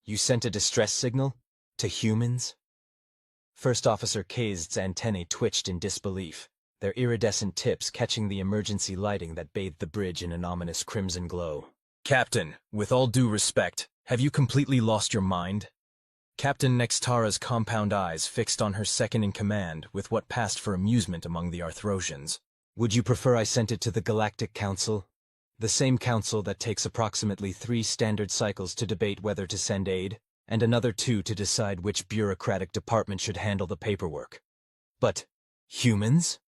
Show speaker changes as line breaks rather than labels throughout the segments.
You sent a distress signal? To humans? First Officer Kazed's antennae twitched in disbelief, their iridescent tips catching the emergency lighting that bathed the bridge in an ominous crimson glow. Captain, with all due respect, have you completely lost your mind? Captain Nextara's compound eyes fixed on her second-in-command with what passed for amusement among the Arthrosians. Would you prefer I sent it to the Galactic Council? The same council that takes approximately 3 standard cycles to debate whether to send aid, and another 2 to decide which bureaucratic department should handle the paperwork. But humans?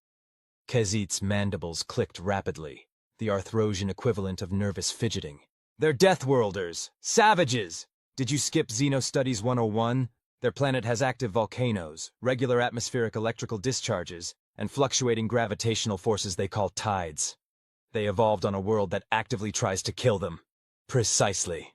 Kazit's mandibles clicked rapidly, the Arthrosian equivalent of nervous fidgeting. They're Deathworlders! Savages! Did you skip Xenostudies 101? Their planet has active volcanoes, regular atmospheric electrical discharges, and fluctuating gravitational forces they call tides. They evolved on a world that actively tries to kill them. Precisely.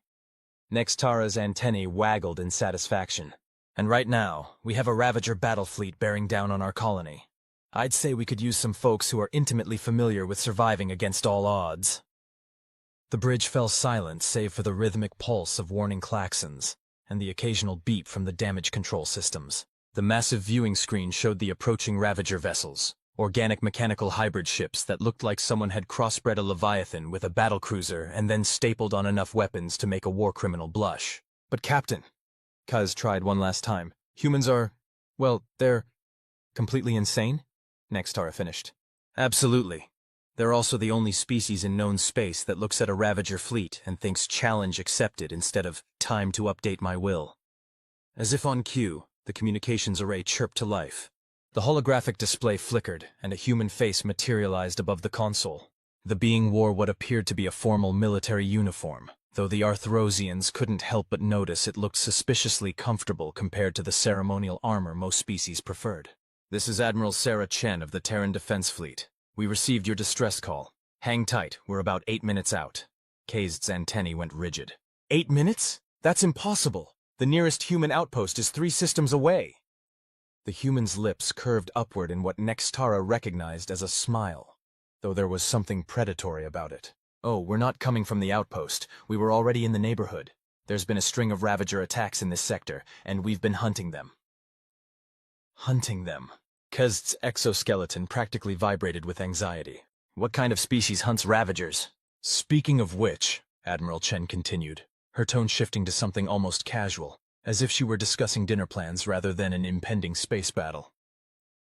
Nextara's antennae waggled in satisfaction. And right now, we have a Ravager battle fleet bearing down on our colony. I'd say we could use some folks who are intimately familiar with surviving against all odds. The bridge fell silent save for the rhythmic pulse of warning klaxons, and the occasional beep from the damage control systems. The massive viewing screen showed the approaching Ravager vessels, organic mechanical hybrid ships that looked like someone had crossbred a Leviathan with a battlecruiser and then stapled on enough weapons to make a war criminal blush. But Captain, Kaz tried one last time, humans are, well, they're completely insane? Nextara finished. Absolutely. They're also the only species in known space that looks at a Ravager fleet and thinks challenge accepted instead of time to update my will. As if on cue, the communications array chirped to life. The holographic display flickered, and a human face materialized above the console. The being wore what appeared to be a formal military uniform, though the Arthrosians couldn't help but notice it looked suspiciously comfortable compared to the ceremonial armor most species preferred. This is Admiral Sarah Chen of the Terran Defense Fleet. We received your distress call. Hang tight, we're about 8 minutes out. Kazed's antennae went rigid. 8 minutes? That's impossible. The nearest human outpost is 3 systems away. The human's lips curved upward in what Nextara recognized as a smile, though there was something predatory about it. Oh, we're not coming from the outpost. We were already in the neighborhood. There's been a string of Ravager attacks in this sector, and we've been hunting them. Hunting them. Kazed's exoskeleton practically vibrated with anxiety. What kind of species hunts Ravagers? Speaking of which, Admiral Chen continued, her tone shifting to something almost casual, as if she were discussing dinner plans rather than an impending space battle.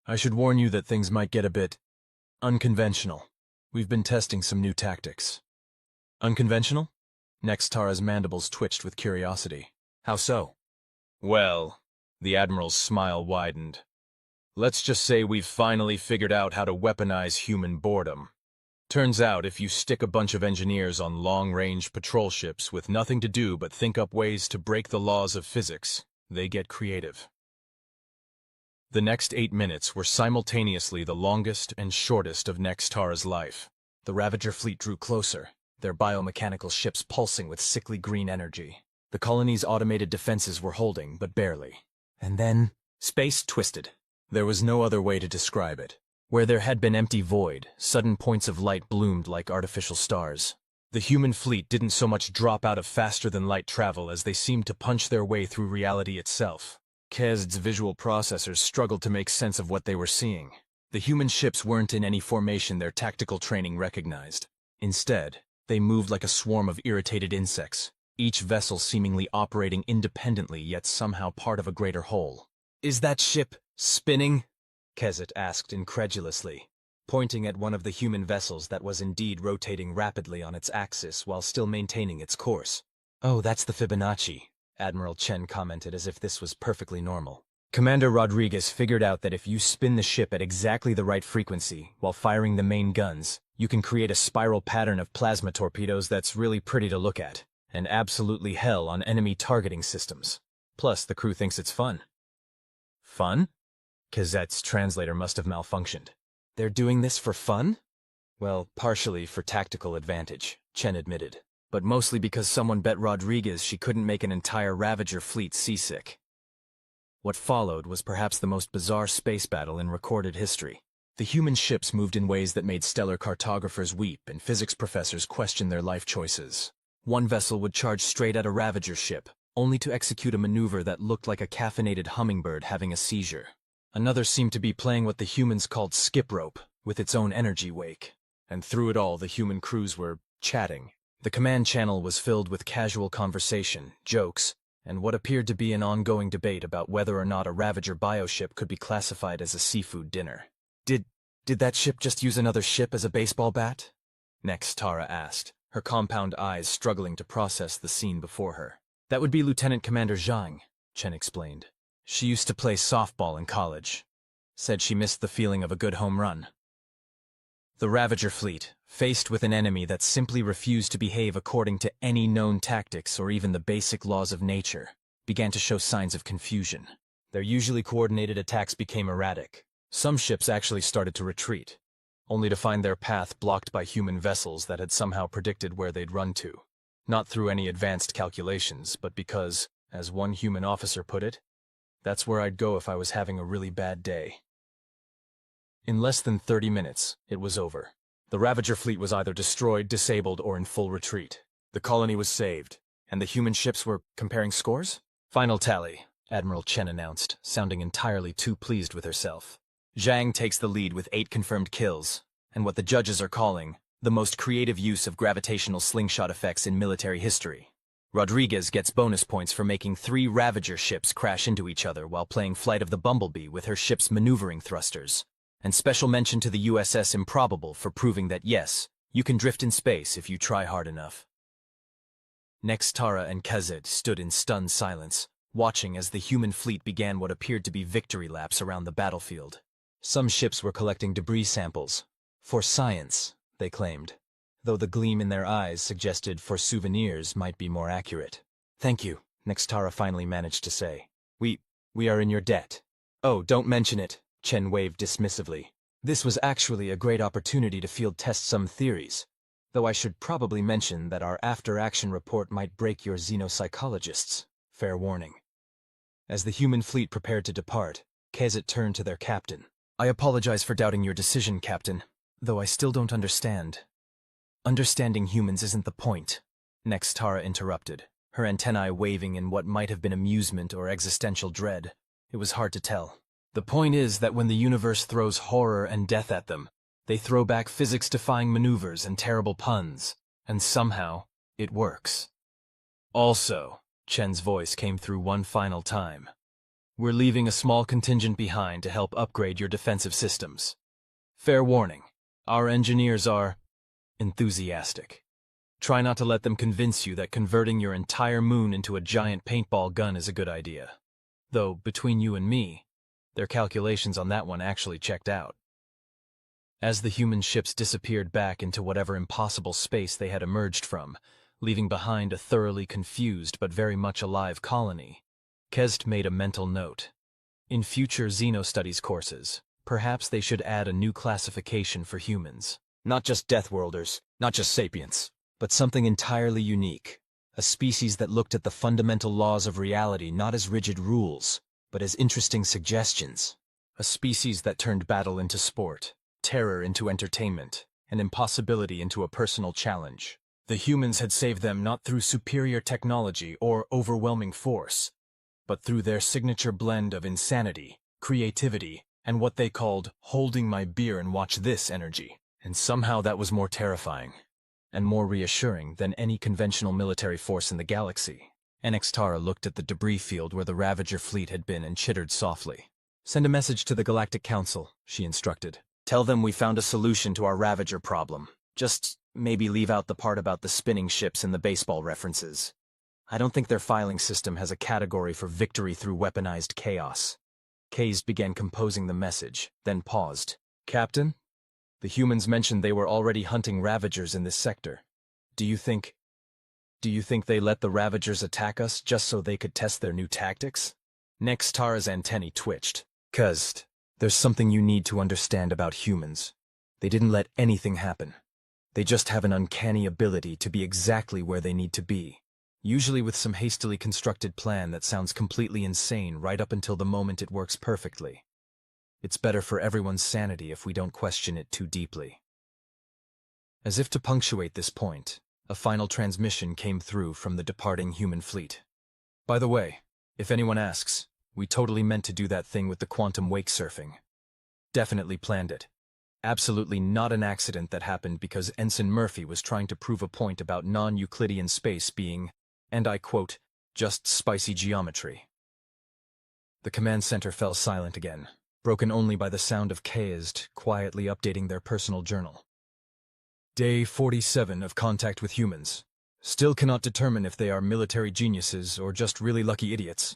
I should warn you that things might get a bit unconventional. We've been testing some new tactics. Unconventional? Nextara's mandibles twitched with curiosity. How so? Well, the Admiral's smile widened. Let's just say we've finally figured out how to weaponize human boredom. Turns out if you stick a bunch of engineers on long-range patrol ships with nothing to do but think up ways to break the laws of physics, they get creative. The next 8 minutes were simultaneously the longest and shortest of Nextara's life. The Ravager fleet drew closer, their biomechanical ships pulsing with sickly green energy. The colony's automated defenses were holding, but barely. And then, space twisted. There was no other way to describe it. Where there had been empty void, sudden points of light bloomed like artificial stars. The human fleet didn't so much drop out of faster-than-light travel as they seemed to punch their way through reality itself. Kazed's visual processors struggled to make sense of what they were seeing. The human ships weren't in any formation their tactical training recognized. Instead, they moved like a swarm of irritated insects, each vessel seemingly operating independently yet somehow part of a greater whole. Is that ship spinning? Kazet asked incredulously, pointing at one of the human vessels that was indeed rotating rapidly on its axis while still maintaining its course. Oh, that's the Fibonacci, Admiral Chen commented as if this was perfectly normal. Commander Rodriguez figured out that if you spin the ship at exactly the right frequency while firing the main guns, you can create a spiral pattern of plasma torpedoes that's really pretty to look at, and absolutely hell on enemy targeting systems. Plus, the crew thinks it's fun. Fun? Kazet's translator must have malfunctioned. They're doing this for fun? Well, partially for tactical advantage, Chen admitted, but mostly because someone bet Rodriguez she couldn't make an entire Ravager fleet seasick. What followed was perhaps the most bizarre space battle in recorded history. The human ships moved in ways that made stellar cartographers weep and physics professors question their life choices. One vessel would charge straight at a Ravager ship, only to execute a maneuver that looked like a caffeinated hummingbird having a seizure. Another seemed to be playing what the humans called skip rope, with its own energy wake. And through it all, the human crews were chatting. The command channel was filled with casual conversation, jokes, and what appeared to be an ongoing debate about whether or not a Ravager bioship could be classified as a seafood dinner. Did that ship just use another ship as a baseball bat? Next, Tara asked, her compound eyes struggling to process the scene before her. That would be Lieutenant Commander Zhang, Chen explained. She used to play softball in college. Said she missed the feeling of a good home run. The Ravager fleet, faced with an enemy that simply refused to behave according to any known tactics or even the basic laws of nature, began to show signs of confusion. Their usually coordinated attacks became erratic. Some ships actually started to retreat, only to find their path blocked by human vessels that had somehow predicted where they'd run to. Not through any advanced calculations, but because, as one human officer put it, that's where I'd go if I was having a really bad day. In less than 30 minutes, it was over. The Ravager fleet was either destroyed, disabled, or in full retreat. The colony was saved, and the human ships were comparing scores? Final tally, Admiral Chen announced, sounding entirely too pleased with herself. Zhang takes the lead with 8 confirmed kills, and what the judges are calling the most creative use of gravitational slingshot effects in military history. Rodriguez gets bonus points for making 3 Ravager ships crash into each other while playing Flight of the Bumblebee with her ship's maneuvering thrusters, and special mention to the USS Improbable for proving that yes, you can drift in space if you try hard enough. Next, Tara and Cadet stood in stunned silence, watching as the human fleet began what appeared to be victory laps around the battlefield. Some ships were collecting debris samples. For science, they claimed, though the gleam in their eyes suggested for souvenirs might be more accurate. Thank you, Nextara finally managed to say. We are in your debt. Oh, don't mention it, Chen waved dismissively. This was actually a great opportunity to field test some theories, though I should probably mention that our after-action report might break your xenopsychologists. Fair warning. As the human fleet prepared to depart, Cadet turned to their captain. I apologize for doubting your decision, Captain, though I still don't understand. Understanding humans isn't the point, Next Tara interrupted, her antennae waving in what might have been amusement or existential dread. It was hard to tell. The point is that when the universe throws horror and death at them, they throw back physics-defying maneuvers and terrible puns, and somehow, it works. Also, Chen's voice came through one final time. We're leaving a small contingent behind to help upgrade your defensive systems. Fair warning, our engineers are enthusiastic. Try not to let them convince you that converting your entire moon into a giant paintball gun is a good idea. Though, between you and me, their calculations on that one actually checked out. As the human ships disappeared back into whatever impossible space they had emerged from, leaving behind a thoroughly confused but very much alive colony, Kest made a mental note. In future Xeno-studies courses, perhaps they should add a new classification for humans. Not just Deathworlders, not just sapients, but something entirely unique. A species that looked at the fundamental laws of reality not as rigid rules, but as interesting suggestions. A species that turned battle into sport, terror into entertainment, and impossibility into a personal challenge. The humans had saved them not through superior technology or overwhelming force, but through their signature blend of insanity, creativity, and what they called holding my beer and watch this energy. And somehow that was more terrifying, and more reassuring than any conventional military force in the galaxy. Nextara looked at the debris field where the Ravager fleet had been and chittered softly. Send a message to the Galactic Council, she instructed. Tell them we found a solution to our Ravager problem. Just maybe leave out the part about the spinning ships and the baseball references. I don't think their filing system has a category for victory through weaponized chaos. Kays began composing the message, then paused. Captain? The humans mentioned they were already hunting Ravagers in this sector. Do you think they let the Ravagers attack us just so they could test their new tactics? Next, Tara's antennae twitched. Cuz, there's something you need to understand about humans. They didn't let anything happen. They just have an uncanny ability to be exactly where they need to be. Usually with some hastily constructed plan that sounds completely insane right up until the moment it works perfectly. It's better for everyone's sanity if we don't question it too deeply. As if to punctuate this point, a final transmission came through from the departing human fleet. By the way, if anyone asks, we totally meant to do that thing with the quantum wake surfing. Definitely planned it. Absolutely not an accident that happened because Ensign Murphy was trying to prove a point about non-Euclidean space being, and I quote, just spicy geometry. The command center fell silent again, broken only by the sound of Kazed quietly updating their personal journal. Day 47 of contact with humans. Still cannot determine if they are military geniuses or just really lucky idiots.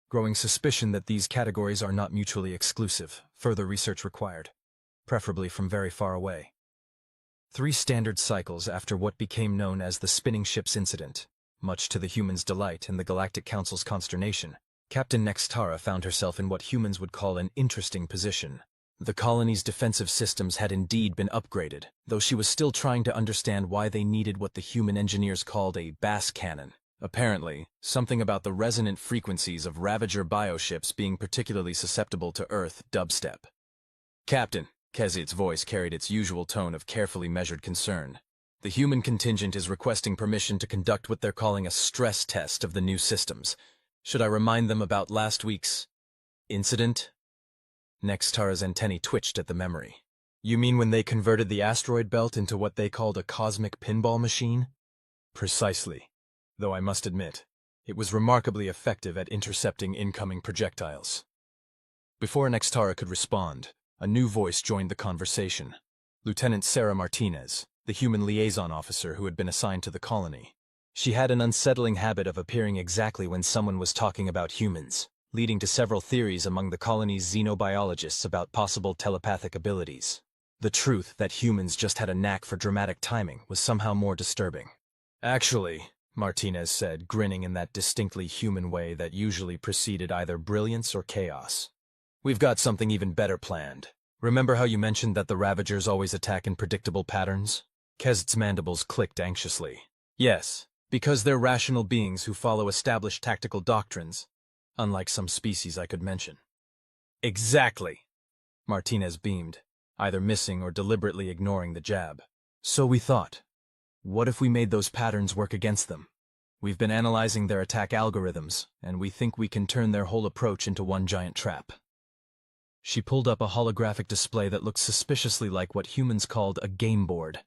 Growing suspicion that these categories are not mutually exclusive. Further research required. Preferably from very far away. 3 standard cycles after what became known as the spinning ships incident. Much to the humans' delight and the Galactic Council's consternation, Captain Nextara found herself in what humans would call an interesting position. The colony's defensive systems had indeed been upgraded, though she was still trying to understand why they needed what the human engineers called a bass cannon. Apparently, something about the resonant frequencies of Ravager bioships being particularly susceptible to Earth dubstep. Captain, Kezid's voice carried its usual tone of carefully measured concern. The human contingent is requesting permission to conduct what they're calling a stress test of the new systems. Should I remind them about last week's incident? Nextara's antennae twitched at the memory. You mean when they converted the asteroid belt into what they called a cosmic pinball machine? Precisely. Though I must admit, it was remarkably effective at intercepting incoming projectiles. Before Nextara could respond, a new voice joined the conversation. Lieutenant Sarah Martinez, the human liaison officer who had been assigned to the colony. She had an unsettling habit of appearing exactly when someone was talking about humans, leading to several theories among the colony's xenobiologists about possible telepathic abilities. The truth that humans just had a knack for dramatic timing was somehow more disturbing. Actually, Martinez said, grinning in that distinctly human way that usually preceded either brilliance or chaos. We've got something even better planned. Remember how you mentioned that the Ravagers always attack in predictable patterns? Kezt's mandibles clicked anxiously. Yes, because they're rational beings who follow established tactical doctrines, unlike some species I could mention. Exactly! Martinez beamed, either missing or deliberately ignoring the jab. So we thought. What if we made those patterns work against them? We've been analyzing their attack algorithms, and we think we can turn their whole approach into one giant trap. She pulled up a holographic display that looked suspiciously like what humans called a game board.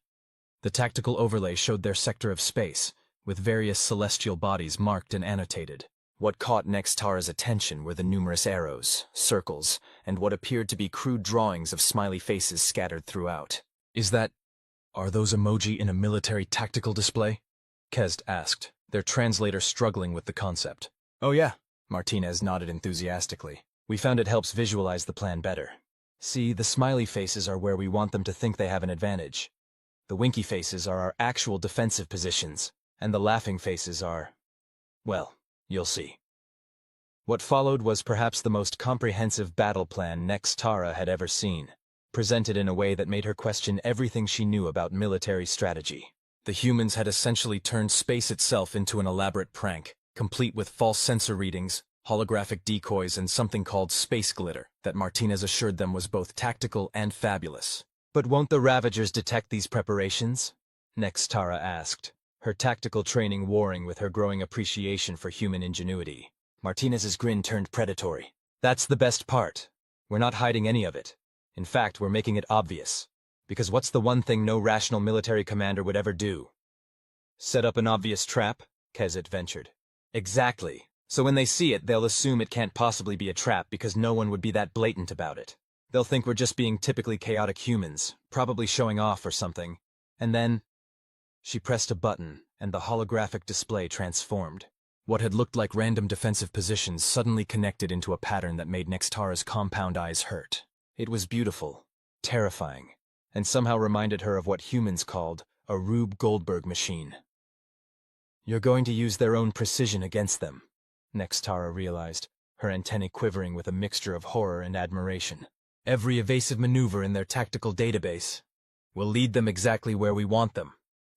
The tactical overlay showed their sector of space, with various celestial bodies marked and annotated. What caught Nextara's attention were the numerous arrows, circles, and what appeared to be crude drawings of smiley faces scattered throughout. Are those emoji in a military tactical display? Kezd asked, their translator struggling with the concept. Oh yeah, Martinez nodded enthusiastically. We found it helps visualize the plan better. See, the smiley faces are where we want them to think they have an advantage. The winky faces are our actual defensive positions, and the laughing faces are, well, you'll see. What followed was perhaps the most comprehensive battle plan Nextara had ever seen, presented in a way that made her question everything she knew about military strategy. The humans had essentially turned space itself into an elaborate prank, complete with false sensor readings, holographic decoys, and something called space glitter that Martinez assured them was both tactical and fabulous. But won't the Ravagers detect these preparations? Nextara asked, her tactical training warring with her growing appreciation for human ingenuity. Martinez's grin turned predatory. That's the best part. We're not hiding any of it. In fact, we're making it obvious. Because what's the one thing no rational military commander would ever do? Set up an obvious trap? Kezit ventured. Exactly. So when they see it, they'll assume it can't possibly be a trap because no one would be that blatant about it. They'll think we're just being typically chaotic humans, probably showing off or something. And then... She pressed a button, and the holographic display transformed. What had looked like random defensive positions suddenly connected into a pattern that made Nextara's compound eyes hurt. It was beautiful, terrifying, and somehow reminded her of what humans called a Rube Goldberg machine. You're going to use their own precision against them, Nextara realized, her antennae quivering with a mixture of horror and admiration. Every evasive maneuver in their tactical database will lead them exactly where we want them,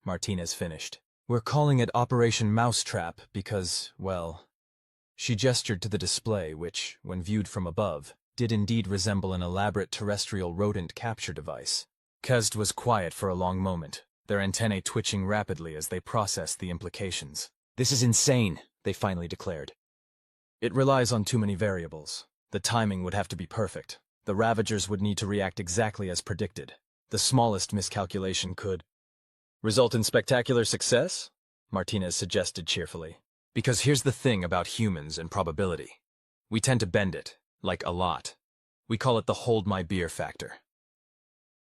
Martinez finished. We're calling it Operation Mousetrap because, well... She gestured to the display which, when viewed from above, did indeed resemble an elaborate terrestrial rodent capture device. Kezd was quiet for a long moment, their antennae twitching rapidly as they processed the implications. This is insane, they finally declared. It relies on too many variables. The timing would have to be perfect. The Ravagers would need to react exactly as predicted. The smallest miscalculation could result in spectacular success, Martinez suggested cheerfully. Because here's the thing about humans and probability. We tend to bend it, like a lot. We call it the hold my beer factor.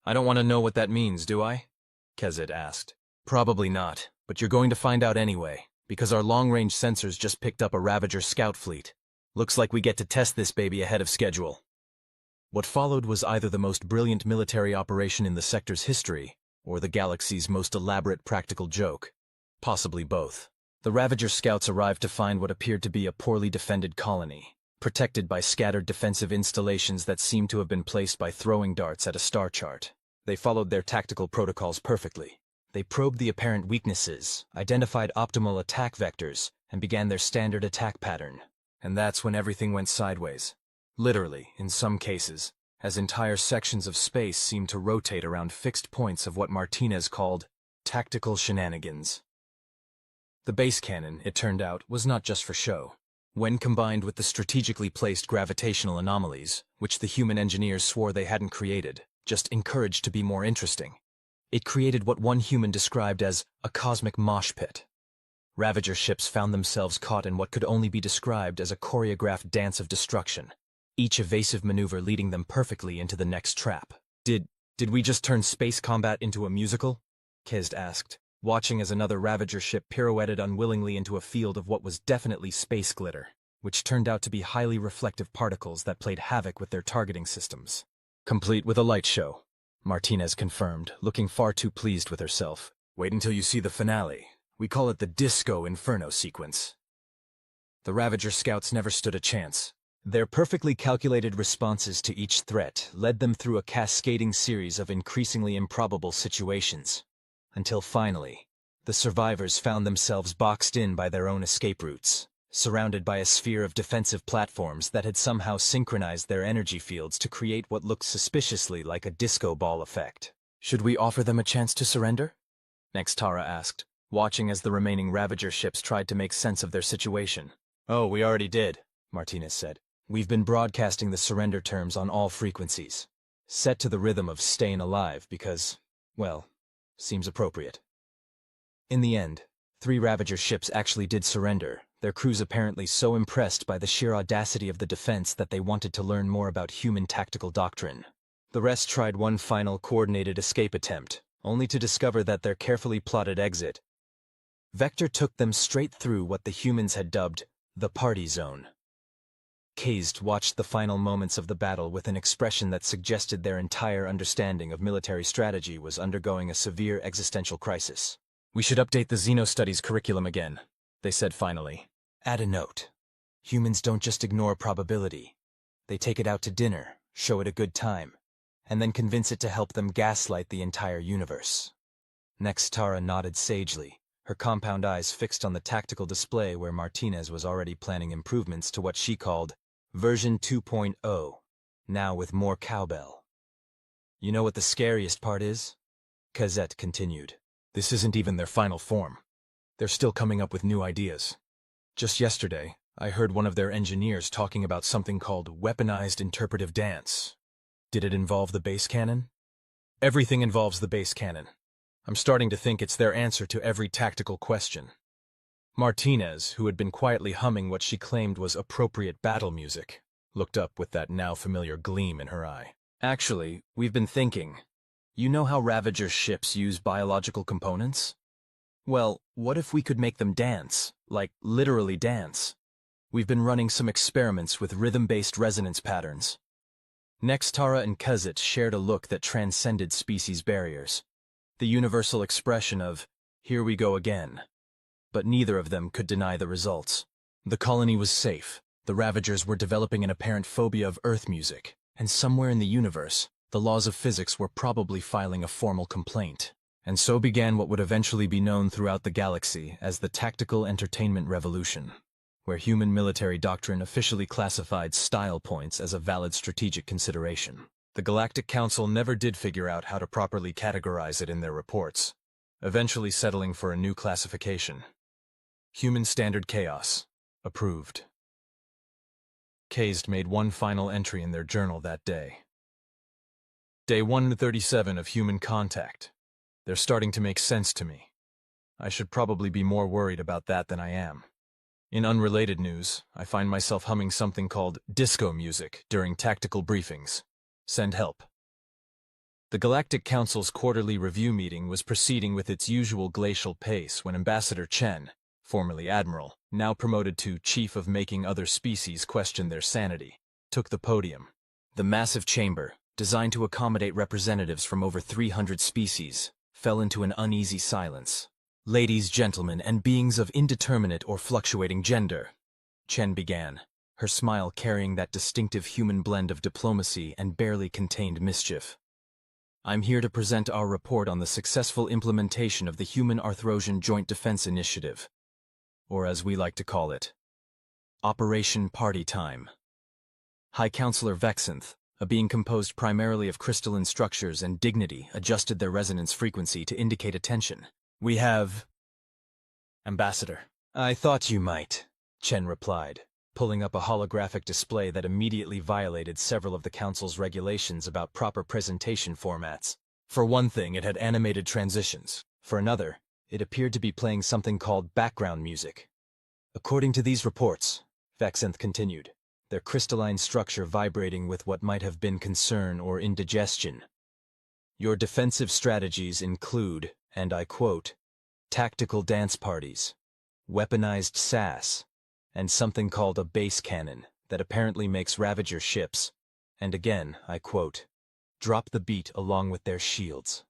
I don't want to know what that means, do I? Cadet asked. Probably not, but you're going to find out anyway, because our long-range sensors just picked up a Ravager scout fleet. Looks like we get to test this baby ahead of schedule. What followed was either the most brilliant military operation in the sector's history, or the galaxy's most elaborate practical joke. Possibly both. The Ravager scouts arrived to find what appeared to be a poorly defended colony, protected by scattered defensive installations that seemed to have been placed by throwing darts at a star chart. They followed their tactical protocols perfectly. They probed the apparent weaknesses, identified optimal attack vectors, and began their standard attack pattern. And that's when everything went sideways. Literally, in some cases, as entire sections of space seemed to rotate around fixed points of what Martinez called tactical shenanigans. The base cannon, it turned out, was not just for show. When combined with the strategically placed gravitational anomalies, which the human engineers swore they hadn't created, just encouraged to be more interesting, it created what one human described as a cosmic mosh pit. Ravager ships found themselves caught in what could only be described as a choreographed dance of destruction, each evasive maneuver leading them perfectly into the next trap. Did we just turn space combat into a musical? Kizd asked, watching as another Ravager ship pirouetted unwillingly into a field of what was definitely space glitter, which turned out to be highly reflective particles that played havoc with their targeting systems. Complete with a light show, Martinez confirmed, looking far too pleased with herself. Wait until you see the finale. We call it the Disco Inferno sequence. The Ravager scouts never stood a chance. Their perfectly calculated responses to each threat led them through a cascading series of increasingly improbable situations, until finally, the survivors found themselves boxed in by their own escape routes, surrounded by a sphere of defensive platforms that had somehow synchronized their energy fields to create what looked suspiciously like a disco ball effect. Should we offer them a chance to surrender? Nextara asked, watching as the remaining Ravager ships tried to make sense of their situation. Oh, we already did, Martinez said. We've been broadcasting the surrender terms on all frequencies, set to the rhythm of staying alive because, well, seems appropriate. In the end, 3 Ravager ships actually did surrender, their crews apparently so impressed by the sheer audacity of the defense that they wanted to learn more about human tactical doctrine. The rest tried one final coordinated escape attempt, only to discover that their carefully plotted exit vector took them straight through what the humans had dubbed the party zone. Kazed watched the final moments of the battle with an expression that suggested their entire understanding of military strategy was undergoing a severe existential crisis. We should update the Xeno-Studies curriculum again, they said finally. Add a note. Humans don't just ignore probability. They take it out to dinner, show it a good time, and then convince it to help them gaslight the entire universe. Nextara nodded sagely, her compound eyes fixed on the tactical display where Martinez was already planning improvements to what she called version 2.0, now with more cowbell. You know what the scariest part is? Cadet continued. This isn't even their final form. They're still coming up with new ideas. Just yesterday, I heard one of their engineers talking about something called weaponized interpretive dance. Did it involve the base cannon? Everything involves the base cannon. I'm starting to think it's their answer to every tactical question. Martinez, who had been quietly humming what she claimed was appropriate battle music, looked up with that now familiar gleam in her eye. Actually, we've been thinking. You know how Ravager ships use biological components? Well, what if we could make them dance? Like, literally dance. We've been running some experiments with rhythm-based resonance patterns. Nextara and Cadet shared a look that transcended species barriers. The universal expression of, here we go again. But neither of them could deny the results. The colony was safe. The Ravagers were developing an apparent phobia of Earth music, and somewhere in the universe, the laws of physics were probably filing a formal complaint. And so began what would eventually be known throughout the galaxy as the Tactical Entertainment Revolution, where human military doctrine officially classified style points as a valid strategic consideration. The Galactic Council never did figure out how to properly categorize it in their reports, eventually settling for a new classification. Human Standard Chaos. Approved.
Kazed made one final entry in their journal that day. Day 137 of human contact. They're starting to make sense to me. I should probably be more worried about that than I am. In unrelated news, I find myself humming something called disco music during tactical briefings. Send help. The Galactic Council's quarterly review meeting was proceeding with its usual glacial pace when Ambassador Chen, formerly Admiral, now promoted to Chief of Making Other Species Question Their Sanity, took the podium. The massive chamber, designed to accommodate representatives from over 300 species, fell into an uneasy silence. Ladies, gentlemen, and beings of indeterminate or fluctuating gender, Chen began, her smile carrying that distinctive human blend of diplomacy and barely contained mischief. I'm here to present our report on the successful implementation of the Human Arthrosian Joint Defense Initiative, or as we like to call it, Operation Party Time. High Counselor Vexanth, a being composed primarily of crystalline structures and dignity, adjusted their resonance frequency to indicate attention. We have... Ambassador. I thought you might, Chen replied, pulling up a holographic display that immediately violated several of the Council's regulations about proper presentation formats. For one thing, it had animated transitions. For another, it appeared to be playing something called background music. According to these reports, Vexanth continued, their crystalline structure vibrating with what might have been concern or indigestion. Your defensive strategies include, and I quote, tactical dance parties, weaponized SAS, and something called a base cannon that apparently makes Ravager ships, and again, I quote, drop the beat along with their shields.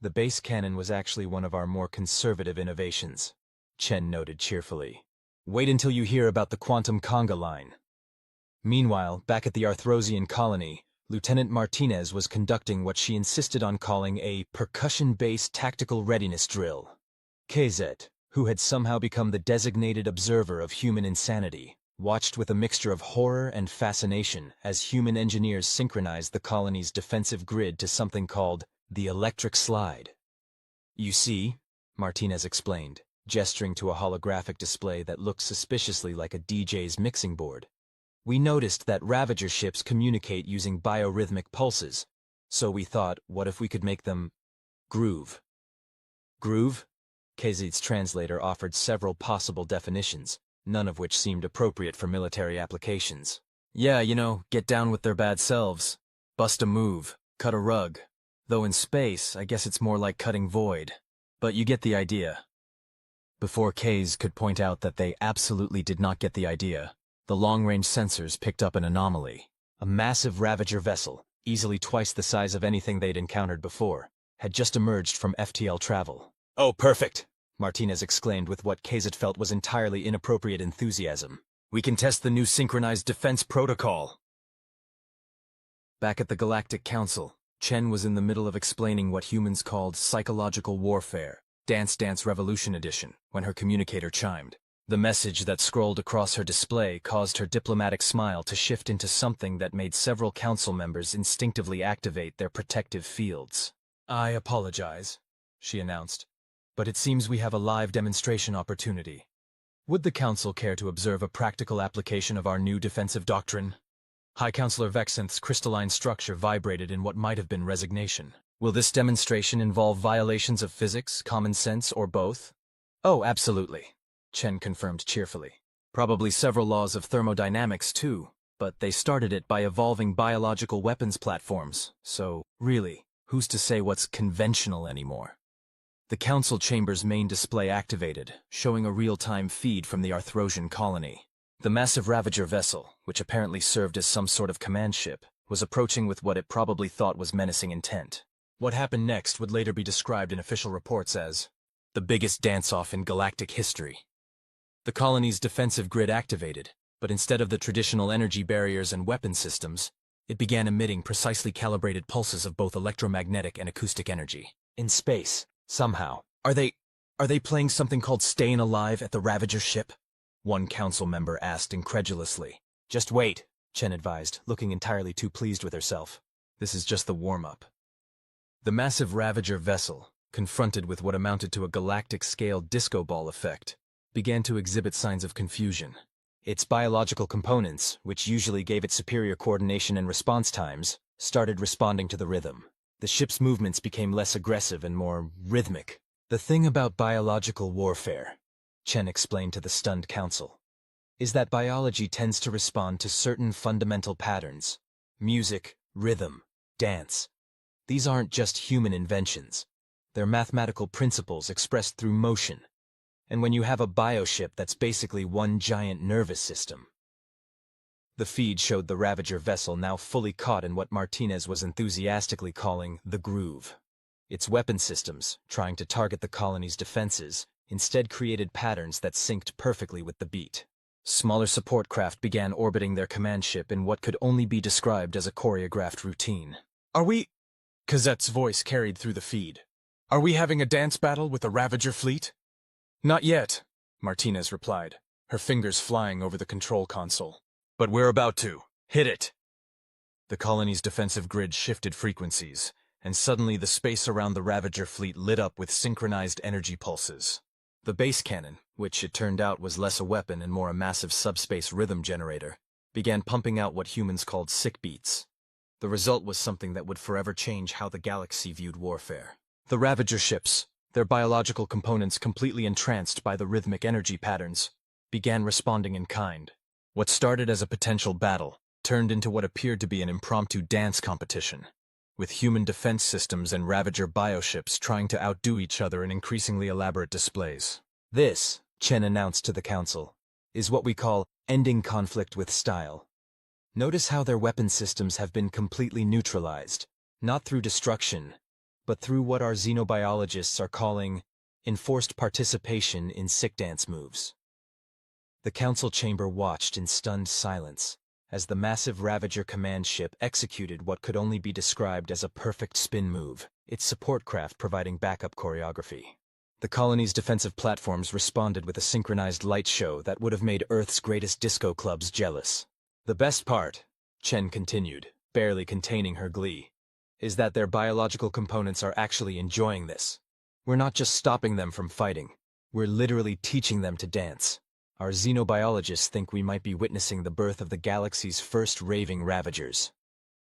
The base cannon was actually one of our more conservative innovations, Chen noted cheerfully. Wait until you hear about the quantum conga line. Meanwhile, back at the Arthrosian colony, Lieutenant Martinez was conducting what she insisted on calling a percussion-based tactical readiness drill. KZ, who had somehow become the designated observer of human insanity, watched with a mixture of horror and fascination as human engineers synchronized the colony's defensive grid to something called the electric slide. You see, Martinez explained, gesturing to a holographic display that looked suspiciously like a DJ's mixing board. We noticed that Ravager ships communicate using biorhythmic pulses, so we thought, what if we could make them groove? Groove? KZ's translator offered several possible definitions, none of which seemed appropriate for military applications. Yeah, you know, get down with their bad selves, bust a move, cut a rug. Though in space, I guess it's more like cutting void. But you get the idea. Before KZ could point out that they absolutely did not get the idea, the long-range sensors picked up an anomaly. A massive Ravager vessel, easily twice the size of anything they'd encountered before, had just emerged from FTL travel. Oh, perfect! Martinez exclaimed with what KZ felt was entirely inappropriate enthusiasm. We can test the new synchronized defense protocol. Back at the Galactic Council, Chen was in the middle of explaining what humans called psychological warfare, Dance Dance Revolution Edition, when her communicator chimed. The message that scrolled across her display caused her diplomatic smile to shift into something that made several council members instinctively activate their protective fields. I apologize, she announced, but it seems we have a live demonstration opportunity. Would the council care to observe a practical application of our new defensive doctrine? High Counselor Vexanth's crystalline structure vibrated in what might have been resignation. Will this demonstration involve violations of physics, common sense, or both? Oh, absolutely, Chen confirmed cheerfully. Probably several laws of thermodynamics, too, but they started it by evolving biological weapons platforms, so, really, who's to say what's conventional anymore? The council chamber's main display activated, showing a real-time feed from the Arthrosian colony. The massive Ravager vessel, which apparently served as some sort of command ship, was approaching with what it probably thought was menacing intent. What happened next would later be described in official reports as the biggest dance-off in galactic history. The colony's defensive grid activated, but instead of the traditional energy barriers and weapon systems, it began emitting precisely calibrated pulses of both electromagnetic and acoustic energy. In space, somehow. Are they playing something called Staying Alive at the Ravager ship? One council member asked incredulously. Just wait, Chen advised, looking entirely too pleased with herself. This is just the warm-up. The massive Ravager vessel, confronted with what amounted to a galactic-scale disco ball effect, began to exhibit signs of confusion.
Its biological components, which usually gave it superior coordination and response times, started responding to the rhythm. The ship's movements became less aggressive and more rhythmic. The thing about biological warfare, Chen explained to the stunned council, is that biology tends to respond to certain fundamental patterns. Music, rhythm, dance. These aren't just human inventions. They're mathematical principles expressed through motion. And when you have a bioship that's basically one giant nervous system. The feed showed the Ravager vessel now fully caught in what Martinez was enthusiastically calling the groove. Its weapon systems, trying to target the colony's defenses, instead created patterns that synced perfectly with the beat. Smaller support craft began orbiting their command ship in what could only be described as a choreographed routine.
Are we? Cazet's voice carried through the feed. Are we having a dance battle with the Ravager fleet? Not yet, Martinez replied, her fingers flying over the control console. But we're about to. Hit it! The colony's defensive grid shifted frequencies, and suddenly the space around the Ravager fleet lit up with synchronized energy pulses. The base cannon, which it turned out was less a weapon and more a massive subspace rhythm generator, began pumping out what humans called sick beats. The result was something that would forever change how the galaxy viewed warfare. The Ravager ships, their biological components completely entranced by the rhythmic energy patterns, began responding in kind. What started as a potential battle turned into what appeared to be an impromptu dance competition, with human defense systems and Ravager bioships trying to outdo each other in increasingly elaborate displays.
This, Chen announced to the council, is what we call ending conflict with style. Notice how their weapon systems have been completely neutralized, not through destruction, but through what our xenobiologists are calling enforced participation in sick dance moves. The council chamber watched in stunned silence as the massive Ravager command ship executed what could only be described as a perfect spin move, its support craft providing backup choreography. The colony's defensive platforms responded with a synchronized light show that would have made Earth's greatest disco clubs jealous. The best part, Chen continued, barely containing her glee, is that their biological components are actually enjoying this. We're not just stopping them from fighting, we're literally teaching them to dance. Our xenobiologists think we might be witnessing the birth of the galaxy's first raving Ravagers.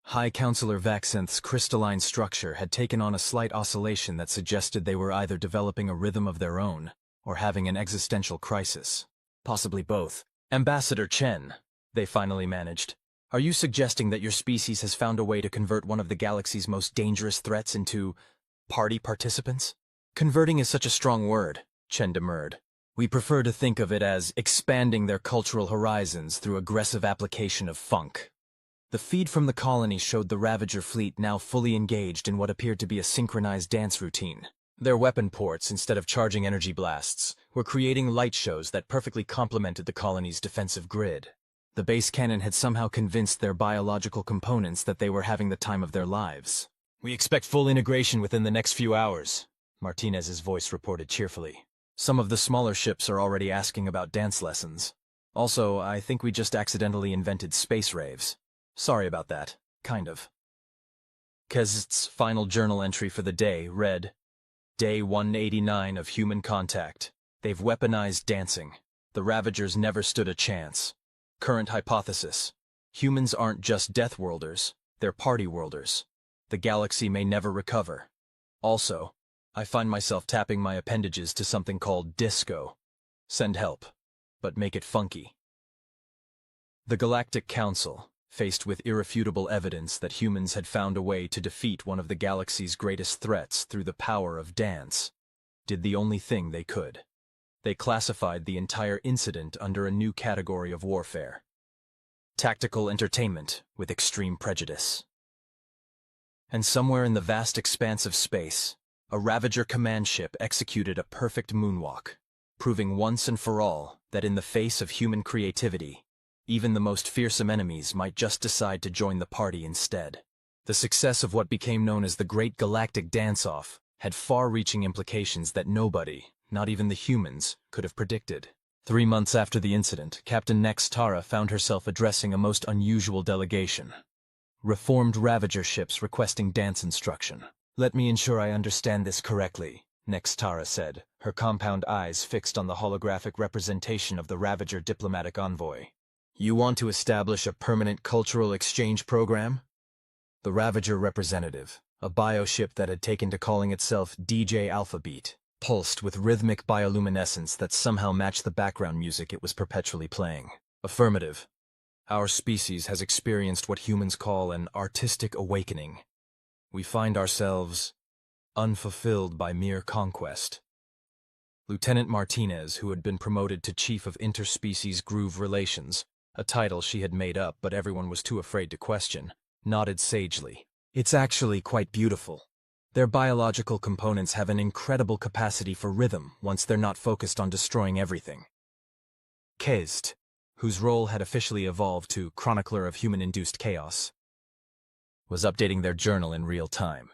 High Counselor Vaxanth's crystalline structure had taken on a slight oscillation that suggested they were either developing a rhythm of their own or having an existential crisis.
Possibly both.
Ambassador Chen, they finally managed. Are you suggesting that your species has found a way to convert one of the galaxy's most dangerous threats into party participants? Converting is such a strong word, Chen demurred. We prefer to think of it as expanding their cultural horizons through aggressive application of funk. The feed from the colony showed the Ravager fleet now fully engaged in what appeared to be a synchronized dance routine. Their weapon ports, instead of charging energy blasts, were creating light shows that perfectly complemented the colony's defensive grid. The base cannon had somehow convinced their biological components that they were having the time of their lives.
We expect full integration within the next few hours, Martinez's voice reported cheerfully.
Some of the smaller ships are already asking about dance lessons. Also, I think we just accidentally invented space raves. Sorry about that. Kind of. Cazet's final journal entry for the day read, Day 189 of human contact. They've weaponized dancing. The Ravagers never stood a chance. Current hypothesis. Humans aren't just death worlders, they're party worlders. The galaxy may never recover. Also, I find myself tapping my appendages to something called disco. Send help, but make it funky. The Galactic Council, faced with irrefutable evidence that humans had found a way to defeat one of the galaxy's greatest threats through the power of dance, did the only thing they could. They classified the entire incident under a new category of warfare. Tactical entertainment with extreme prejudice. And somewhere in the vast expanse of space, a Ravager command ship executed a perfect moonwalk, proving once and for all that in the face of human creativity, even the most fearsome enemies might just decide to join the party instead. The success of what became known as the Great Galactic Dance-Off had far-reaching implications that nobody, not even the humans, could have predicted. 3 months after the incident, Captain Nex Tara found herself addressing a most unusual delegation. Reformed Ravager ships requesting dance instruction.
Let me ensure I understand this correctly, Nextara said, her compound eyes fixed on the holographic representation of the Ravager diplomatic envoy. You want to establish a permanent cultural exchange program? The Ravager representative, a bioship that had taken to calling itself DJ Alphabeat, pulsed with rhythmic bioluminescence that somehow matched the background music it was perpetually playing. Affirmative. Our species has experienced what humans call an artistic awakening. We find ourselves unfulfilled by mere conquest. Lieutenant Martinez, who had been promoted to Chief of Interspecies Groove Relations, a title she had made up but everyone was too afraid to question, nodded sagely. It's actually quite beautiful. Their biological components have an incredible capacity for rhythm once they're not focused on destroying everything. Kezd, whose role had officially evolved to Chronicler of Human-Induced Chaos, was updating their journal in real time.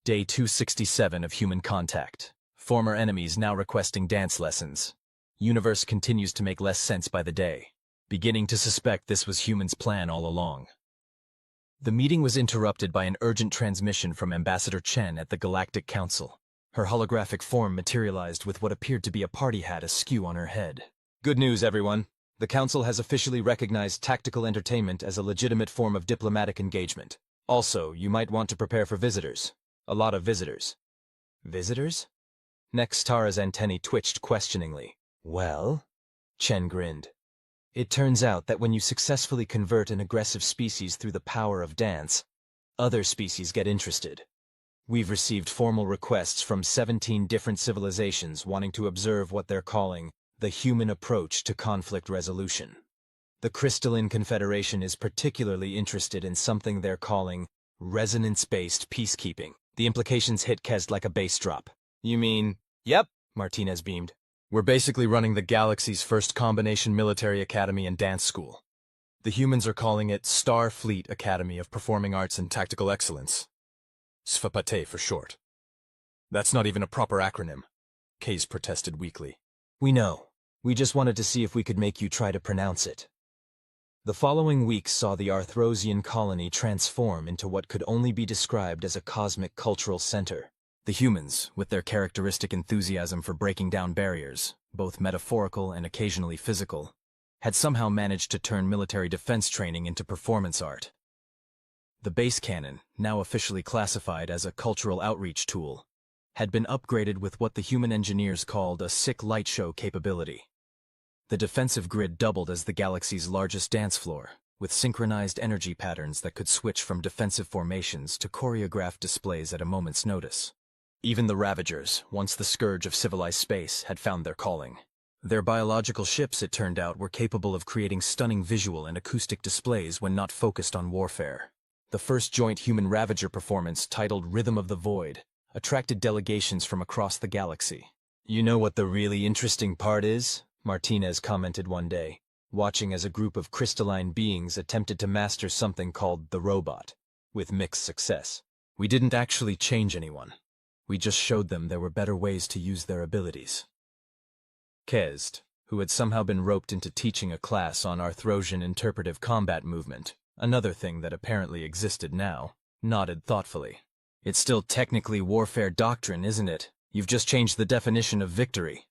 Day 267 of human contact. Former enemies now requesting dance lessons. Universe continues to make less sense by the day. Beginning to suspect this was humans' plan all along. The meeting was interrupted by an urgent transmission from Ambassador Chen at the Galactic Council. Her holographic form materialized with what appeared to be a party hat askew on her head. Good news, everyone. The Council has officially recognized tactical entertainment as a legitimate form of diplomatic engagement. Also, you might want to prepare for visitors. A lot of visitors. Visitors? Nextara's antennae twitched questioningly. Well? Chen grinned. It turns out that when you successfully convert an aggressive species through the power of dance, other species get interested. We've received formal requests from 17 different civilizations wanting to observe what they're calling the human approach to conflict resolution. The Crystalline Confederation is particularly interested in something they're calling resonance-based peacekeeping. The implications hit Kezd like a bass drop. You mean? Yep, Martinez beamed. We're basically running the galaxy's first combination military academy and dance school. The humans are calling it Starfleet Academy of Performing Arts and Tactical Excellence. SFPATE for short. That's not even a proper acronym, Kezd protested weakly. We know. We just wanted to see if we could make you try to pronounce it. The following weeks saw the Arthrosian colony transform into what could only be described as a cosmic cultural center. The humans, with their characteristic enthusiasm for breaking down barriers, both metaphorical and occasionally physical, had somehow managed to turn military defense training into performance art. The base cannon, now officially classified as a cultural outreach tool, had been upgraded with what the human engineers called a sick light show capability. The defensive grid doubled as the galaxy's largest dance floor, with synchronized energy patterns that could switch from defensive formations to choreographed displays at a moment's notice. Even the Ravagers, once the scourge of civilized space, had found their calling. Their biological ships, it turned out, were capable of creating stunning visual and acoustic displays when not focused on warfare. The first joint human Ravager performance, titled Rhythm of the Void, attracted delegations from across the galaxy. You know what the really interesting part is? Martinez commented one day, watching as a group of crystalline beings attempted to master something called the robot, with mixed success. We didn't actually change anyone. We just showed them there were better ways to use their abilities. Kezd, who had somehow been roped into teaching a class on Arthrosian interpretive combat movement, another thing that apparently existed now, nodded thoughtfully. It's still technically warfare doctrine, isn't it? You've just changed the definition of victory.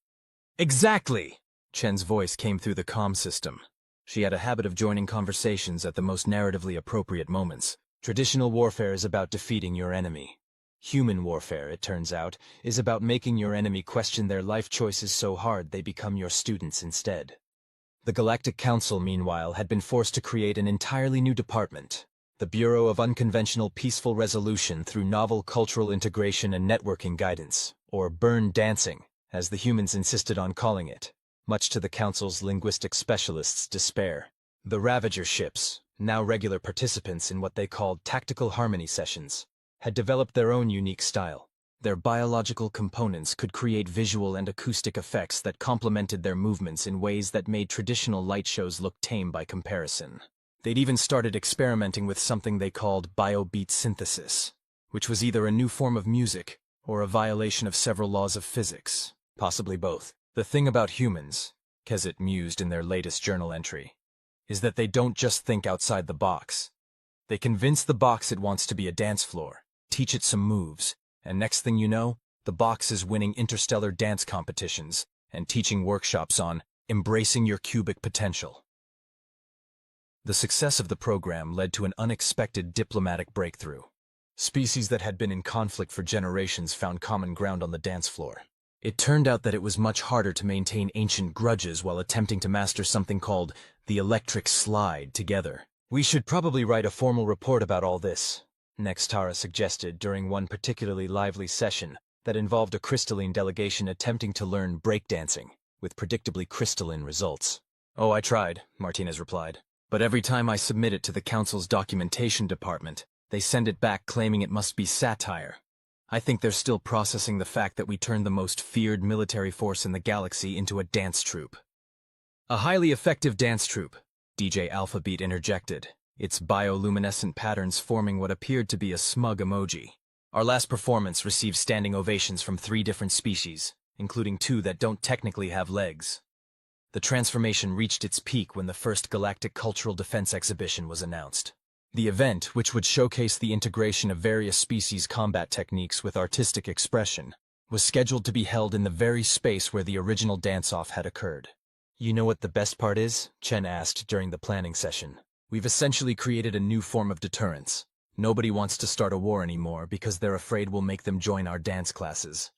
Exactly! Chen's voice came through the comm system. She had a habit of joining conversations at the most narratively appropriate moments. Traditional warfare is about defeating your enemy. Human warfare, it turns out, is about making your enemy question their life choices so hard they become your students instead. The Galactic Council, meanwhile, had been forced to create an entirely new department, the Bureau of Unconventional Peaceful Resolution through Novel Cultural Integration and Networking Guidance, or Burn Dancing, as the humans insisted on calling it, much to the Council's linguistic specialists' despair. The Ravager ships, now regular participants in what they called tactical harmony sessions, had developed their own unique style. Their biological components could create visual and acoustic effects that complemented their movements in ways that made traditional light shows look tame by comparison. They'd even started experimenting with something they called biobeat synthesis, which was either a new form of music or a violation of several laws of physics, possibly both. The thing about humans, Kezit mused in their latest journal entry, is that they don't just think outside the box. They convince the box it wants to be a dance floor, teach it some moves, and next thing you know,
The box is winning interstellar dance competitions and teaching workshops on embracing your cubic potential. The success of the program led to an unexpected diplomatic breakthrough. Species that had been in conflict for generations found common ground on the dance floor. It turned out that it was much harder to maintain ancient grudges while attempting to master something called the electric slide together.
We should probably write a formal report about all this, Nextara suggested during one particularly lively session that involved a crystalline delegation attempting to learn breakdancing, with predictably crystalline results.
"Oh, I tried," Martinez replied. "But every time I submit it to the Council's documentation department, they send it back claiming it must be satire. I think they're still processing the fact that we turned the most feared military force in the galaxy into a dance troupe." "A highly effective dance troupe," DJ Alphabeat interjected, its bioluminescent patterns forming what appeared to be a smug emoji. "Our last performance received standing ovations from 3 different species, including 2 that don't technically have legs." The transformation reached its peak when the first Galactic Cultural Defense Exhibition was announced. The event, which would showcase the integration of various species' combat techniques with artistic expression, was scheduled to be held in the very space where the original dance-off had occurred.
"You know what the best part is?" Chen asked during the planning session.
"We've essentially created a new form of deterrence. Nobody wants to start a war anymore because they're afraid we'll make them join our dance classes."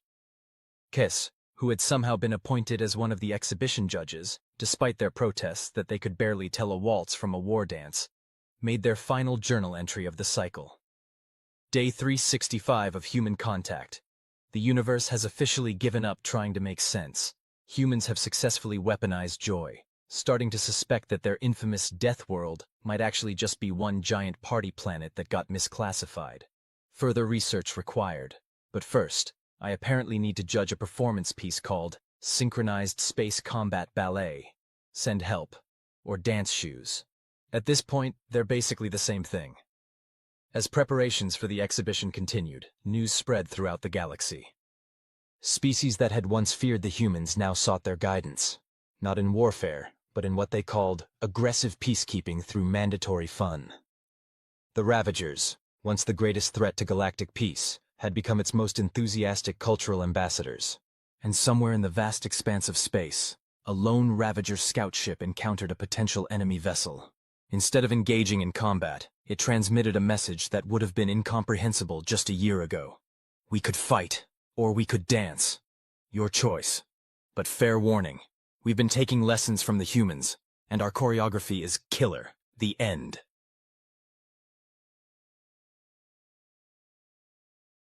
Kiss, who had somehow been appointed as one of the exhibition judges, despite their protests that they could barely tell a waltz from a war dance, made their final journal entry of the cycle. Day 365 of human contact. The universe has officially given up trying to make sense. Humans have successfully weaponized joy, starting to suspect that their infamous death world might actually just be one giant party planet that got misclassified. Further research required. But first, I apparently need to judge a performance piece called Synchronized Space Combat Ballet, Send Help, or Dance Shoes. At this point, they're basically the same thing. As preparations for the exhibition continued, news spread throughout the galaxy. Species that had once feared the humans now sought their guidance, not in warfare, but in what they called aggressive peacekeeping through mandatory fun. The Ravagers, once the greatest threat to galactic peace, had become its most enthusiastic cultural ambassadors. And somewhere in the vast expanse of space, a lone Ravager scout ship encountered a potential enemy vessel. Instead of engaging in combat, it transmitted a message that would have been incomprehensible just a year ago. "We could fight, or we could dance. Your choice. But fair warning, we've been taking lessons from the humans, and our choreography is killer. The end."